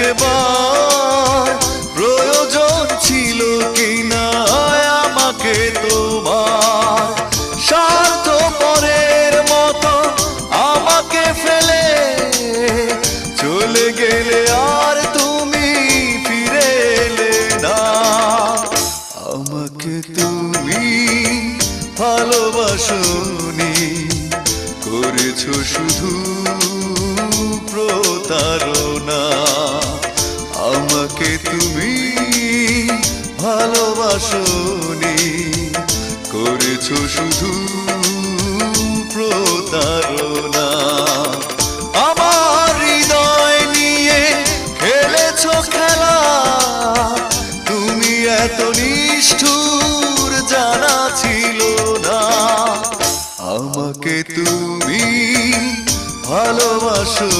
একবার প্রয়োজন ছিল কিনা আমাকে তোমার, স্বার্থপরের মতো আমাকে ফেলে চলে গেলে আর তুমি ফিরে এলে না। আমাকে তুমি ভালোবাসোনি, করেছো শুধু প্রতারণা। আমাকে তুমি ভালোবাসোনি, করেছো শুধু প্রতারণা। আমার হৃদয় নিয়ে খেলেছো খেলা, তুমি এত নিষ্ঠুর জানা ছিল না। আমাকে তুমি ভালোবাসো